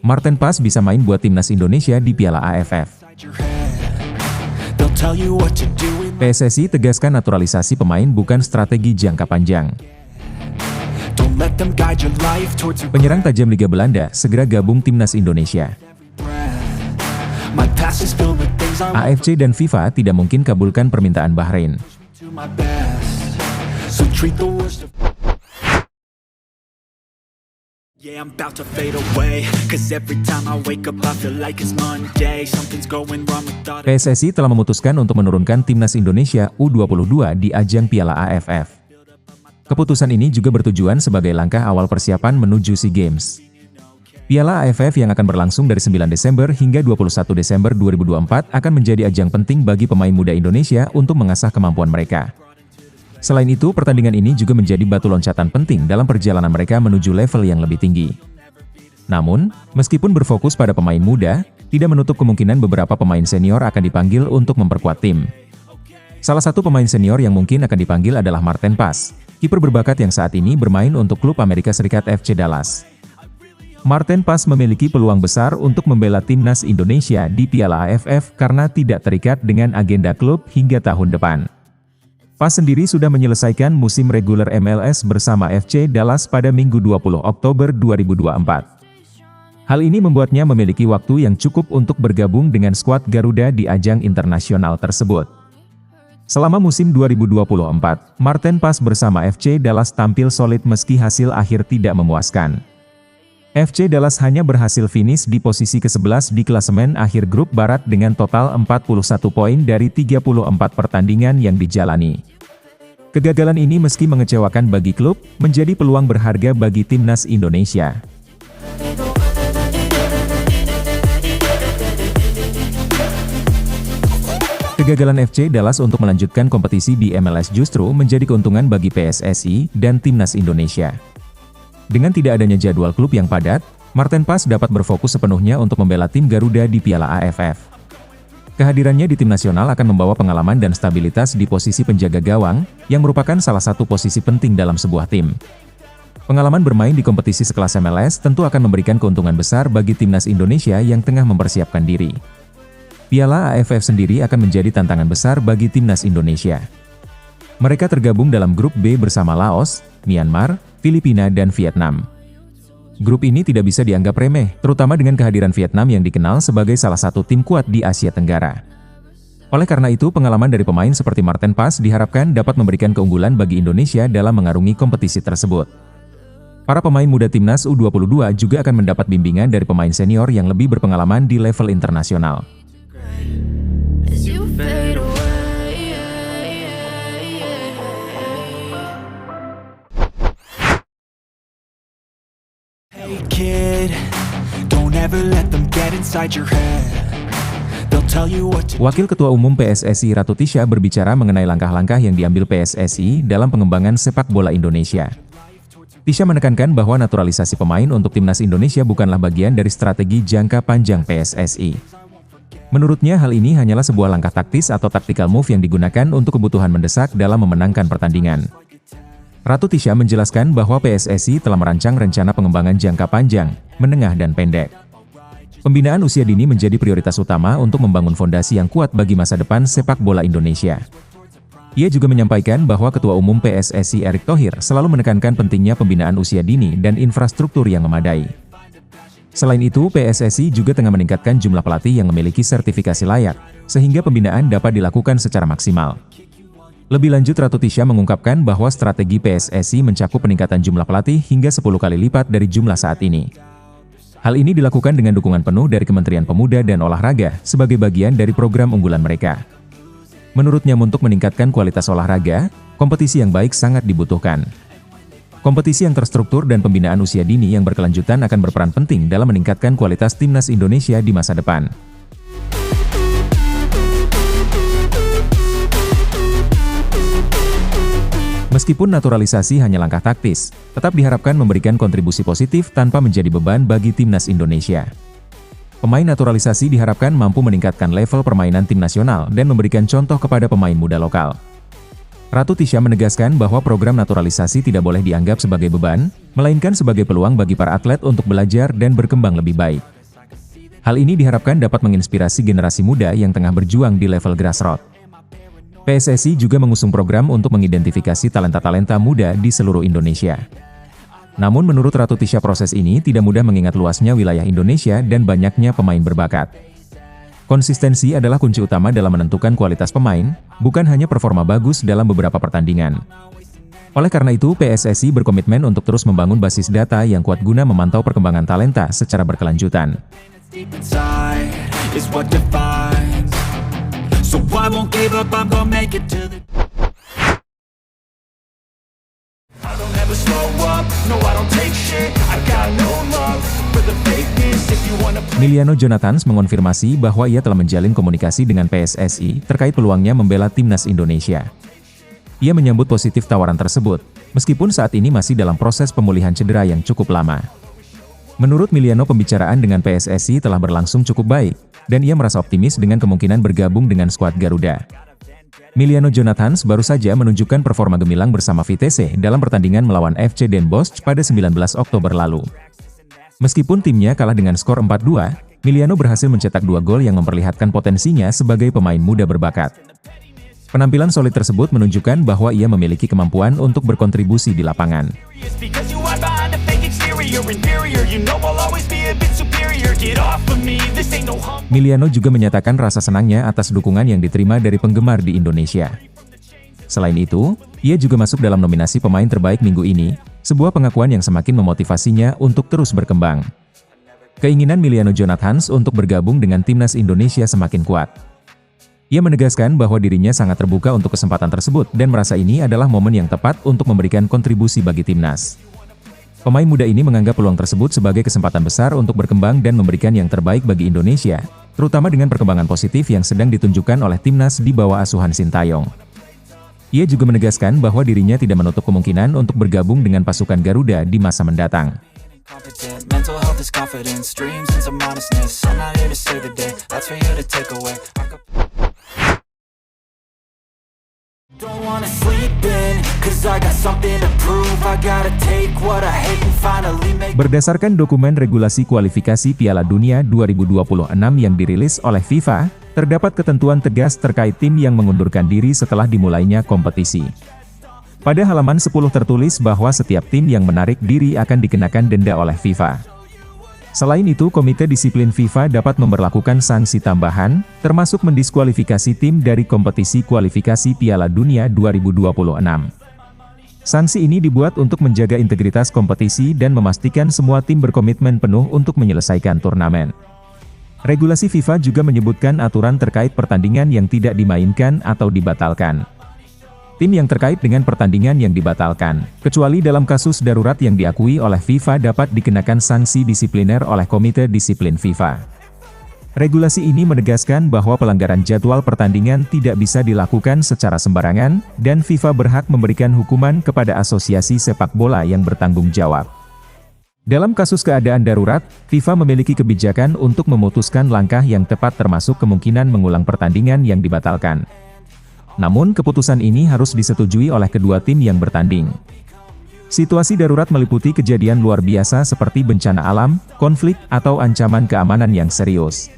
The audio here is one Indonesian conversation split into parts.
Marten Paes bisa main buat timnas Indonesia di Piala AFF. PSSI tegaskan naturalisasi pemain bukan strategi jangka panjang. Penyerang tajam Liga Belanda segera gabung timnas Indonesia. AFC dan FIFA tidak mungkin kabulkan permintaan Bahrain. PSSI telah memutuskan untuk menurunkan timnas Indonesia U22 di ajang Piala AFF. Keputusan ini juga bertujuan sebagai langkah awal persiapan menuju SEA Games. Piala AFF yang akan berlangsung dari 9 Desember hingga 21 Desember 2024 akan menjadi ajang penting bagi pemain muda Indonesia untuk mengasah kemampuan mereka. Selain itu, pertandingan ini juga menjadi batu loncatan penting dalam perjalanan mereka menuju level yang lebih tinggi. Namun, meskipun berfokus pada pemain muda, tidak menutup kemungkinan beberapa pemain senior akan dipanggil untuk memperkuat tim. Salah satu pemain senior yang mungkin akan dipanggil adalah Marten Paes, kiper berbakat yang saat ini bermain untuk klub Amerika Serikat FC Dallas. Marten Paes memiliki peluang besar untuk membela timnas Indonesia di Piala AFF karena tidak terikat dengan agenda klub hingga tahun depan. Paes sendiri sudah menyelesaikan musim reguler MLS bersama FC Dallas pada Minggu 20 Oktober 2024. Hal ini membuatnya memiliki waktu yang cukup untuk bergabung dengan skuad Garuda di ajang internasional tersebut. Selama musim 2024, Marten Paes bersama FC Dallas tampil solid meski hasil akhir tidak memuaskan. FC Dallas hanya berhasil finish di posisi ke-11 di klasemen akhir grup barat dengan total 41 poin dari 34 pertandingan yang dijalani. Kegagalan ini meski mengecewakan bagi klub, menjadi peluang berharga bagi timnas Indonesia. Kegagalan FC Dallas untuk melanjutkan kompetisi di MLS justru menjadi keuntungan bagi PSSI dan timnas Indonesia. Dengan tidak adanya jadwal klub yang padat, Marten Paes dapat berfokus sepenuhnya untuk membela tim Garuda di Piala AFF. Kehadirannya di tim nasional akan membawa pengalaman dan stabilitas di posisi penjaga gawang, yang merupakan salah satu posisi penting dalam sebuah tim. Pengalaman bermain di kompetisi sekelas MLS tentu akan memberikan keuntungan besar bagi timnas Indonesia yang tengah mempersiapkan diri. Piala AFF sendiri akan menjadi tantangan besar bagi timnas Indonesia. Mereka tergabung dalam grup B bersama Laos, Myanmar, Filipina dan Vietnam. Grup ini tidak bisa dianggap remeh, terutama dengan kehadiran Vietnam yang dikenal sebagai salah satu tim kuat di Asia Tenggara. Oleh karena itu, pengalaman dari pemain seperti Marten Paes diharapkan dapat memberikan keunggulan bagi Indonesia dalam mengarungi kompetisi tersebut. Para pemain muda timnas U22 juga akan mendapat bimbingan dari pemain senior yang lebih berpengalaman di level internasional. Wakil Ketua Umum PSSI Ratu Tisha berbicara mengenai langkah-langkah yang diambil PSSI dalam pengembangan sepak bola Indonesia. Tisha menekankan bahwa naturalisasi pemain untuk timnas Indonesia bukanlah bagian dari strategi jangka panjang PSSI. Menurutnya hal ini hanyalah sebuah langkah taktis atau tactical move yang digunakan untuk kebutuhan mendesak dalam memenangkan pertandingan. Ratu Tisha menjelaskan bahwa PSSI telah merancang rencana pengembangan jangka panjang, menengah dan pendek. Pembinaan usia dini menjadi prioritas utama untuk membangun fondasi yang kuat bagi masa depan sepak bola Indonesia. Ia juga menyampaikan bahwa Ketua Umum PSSI Erick Thohir selalu menekankan pentingnya pembinaan usia dini dan infrastruktur yang memadai. Selain itu, PSSI juga tengah meningkatkan jumlah pelatih yang memiliki sertifikasi layak, sehingga pembinaan dapat dilakukan secara maksimal. Lebih lanjut, Ratu Tisha mengungkapkan bahwa strategi PSSI mencakup peningkatan jumlah pelatih hingga 10 kali lipat dari jumlah saat ini. Hal ini dilakukan dengan dukungan penuh dari Kementerian Pemuda dan Olahraga sebagai bagian dari program unggulan mereka. Menurutnya, untuk meningkatkan kualitas olahraga, kompetisi yang baik sangat dibutuhkan. Kompetisi yang terstruktur dan pembinaan usia dini yang berkelanjutan akan berperan penting dalam meningkatkan kualitas timnas Indonesia di masa depan. Meskipun naturalisasi hanya langkah taktis, tetap diharapkan memberikan kontribusi positif tanpa menjadi beban bagi timnas Indonesia. Pemain naturalisasi diharapkan mampu meningkatkan level permainan tim nasional dan memberikan contoh kepada pemain muda lokal. Ratu Tisha menegaskan bahwa program naturalisasi tidak boleh dianggap sebagai beban, melainkan sebagai peluang bagi para atlet untuk belajar dan berkembang lebih baik. Hal ini diharapkan dapat menginspirasi generasi muda yang tengah berjuang di level grassroots. PSSI juga mengusung program untuk mengidentifikasi talenta-talenta muda di seluruh Indonesia. Namun menurut Ratu Tisha, proses ini tidak mudah mengingat luasnya wilayah Indonesia dan banyaknya pemain berbakat. Konsistensi adalah kunci utama dalam menentukan kualitas pemain, bukan hanya performa bagus dalam beberapa pertandingan. Oleh karena itu, PSSI berkomitmen untuk terus membangun basis data yang kuat guna memantau perkembangan talenta secara berkelanjutan. Miliano Jonathans mengonfirmasi bahwa ia telah menjalin komunikasi dengan PSSI terkait peluangnya membela timnas Indonesia. Ia menyambut positif tawaran tersebut, meskipun saat ini masih dalam proses pemulihan cedera yang cukup lama. Menurut Miliano, pembicaraan dengan PSSI telah berlangsung cukup baik, dan ia merasa optimis dengan kemungkinan bergabung dengan skuad Garuda. Miliano Jonathans baru saja menunjukkan performa gemilang bersama Vitesse dalam pertandingan melawan FC Den Bosch pada 19 Oktober lalu. Meskipun timnya kalah dengan skor 4-2, Miliano berhasil mencetak 2 gol yang memperlihatkan potensinya sebagai pemain muda berbakat. Penampilan solid tersebut menunjukkan bahwa ia memiliki kemampuan untuk berkontribusi di lapangan. Miliano juga menyatakan rasa senangnya atas dukungan yang diterima dari penggemar di Indonesia. Selain itu, ia juga masuk dalam nominasi pemain terbaik minggu ini, sebuah pengakuan yang semakin memotivasinya untuk terus berkembang. Keinginan Miliano Jonathans untuk bergabung dengan timnas Indonesia semakin kuat. Ia menegaskan bahwa dirinya sangat terbuka untuk kesempatan tersebut dan merasa ini adalah momen yang tepat untuk memberikan kontribusi bagi timnas. Pemain muda ini menganggap peluang tersebut sebagai kesempatan besar untuk berkembang dan memberikan yang terbaik bagi Indonesia, terutama dengan perkembangan positif yang sedang ditunjukkan oleh timnas di bawah asuhan Sintayong. Ia juga menegaskan bahwa dirinya tidak menutup kemungkinan untuk bergabung dengan pasukan Garuda di masa mendatang. Berdasarkan dokumen regulasi kualifikasi Piala Dunia 2026 yang dirilis oleh FIFA, terdapat ketentuan tegas terkait tim yang mengundurkan diri setelah dimulainya kompetisi. Pada halaman 10 tertulis bahwa setiap tim yang menarik diri akan dikenakan denda oleh FIFA. Selain itu, Komite Disiplin FIFA dapat memberlakukan sanksi tambahan, termasuk mendiskualifikasi tim dari kompetisi kualifikasi Piala Dunia 2026. Sanksi ini dibuat untuk menjaga integritas kompetisi dan memastikan semua tim berkomitmen penuh untuk menyelesaikan turnamen. Regulasi FIFA juga menyebutkan aturan terkait pertandingan yang tidak dimainkan atau dibatalkan. Tim yang terkait dengan pertandingan yang dibatalkan, kecuali dalam kasus darurat yang diakui oleh FIFA, dapat dikenakan sanksi disipliner oleh Komite Disiplin FIFA. Regulasi ini menegaskan bahwa pelanggaran jadwal pertandingan tidak bisa dilakukan secara sembarangan, dan FIFA berhak memberikan hukuman kepada asosiasi sepak bola yang bertanggung jawab. Dalam kasus keadaan darurat, FIFA memiliki kebijakan untuk memutuskan langkah yang tepat termasuk kemungkinan mengulang pertandingan yang dibatalkan. Namun keputusan ini harus disetujui oleh kedua tim yang bertanding. Situasi darurat meliputi kejadian luar biasa seperti bencana alam, konflik, atau ancaman keamanan yang serius.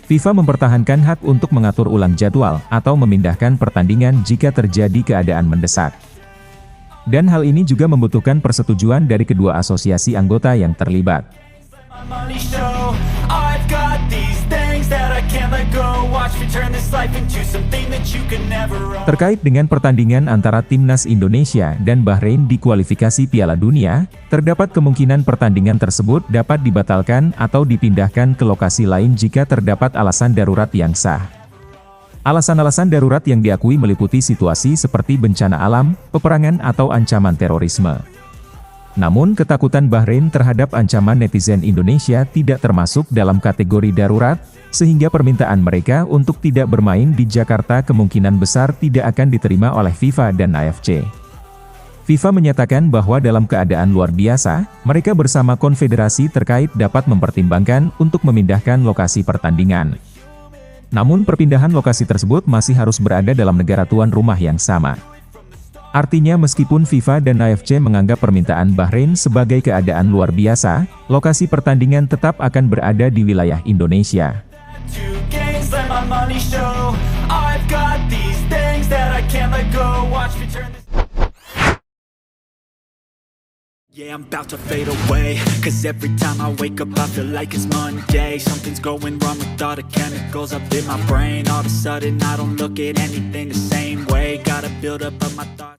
FIFA mempertahankan hak untuk mengatur ulang jadwal atau memindahkan pertandingan jika terjadi keadaan mendesak. Dan hal ini juga membutuhkan persetujuan dari kedua asosiasi anggota yang terlibat. Terkait dengan pertandingan antara Timnas Indonesia dan Bahrain di kualifikasi Piala Dunia, terdapat kemungkinan pertandingan tersebut dapat dibatalkan atau dipindahkan ke lokasi lain jika terdapat alasan darurat yang sah. Alasan-alasan darurat yang diakui meliputi situasi seperti bencana alam, peperangan, atau ancaman terorisme. Namun ketakutan Bahrain terhadap ancaman netizen Indonesia tidak termasuk dalam kategori darurat, sehingga permintaan mereka untuk tidak bermain di Jakarta kemungkinan besar tidak akan diterima oleh FIFA dan AFC. FIFA menyatakan bahwa dalam keadaan luar biasa, mereka bersama konfederasi terkait dapat mempertimbangkan untuk memindahkan lokasi pertandingan. Namun perpindahan lokasi tersebut masih harus berada dalam negara tuan rumah yang sama. Artinya meskipun FIFA dan AFC menganggap permintaan Bahrain sebagai keadaan luar biasa, lokasi pertandingan tetap akan berada di wilayah Indonesia. Yeah, I'm about to fade away, cause every time I wake up I feel like it's Monday. Something's going wrong with all the chemicals up in my brain. All of a sudden I don't look at anything the same way. Gotta build up of my thoughts.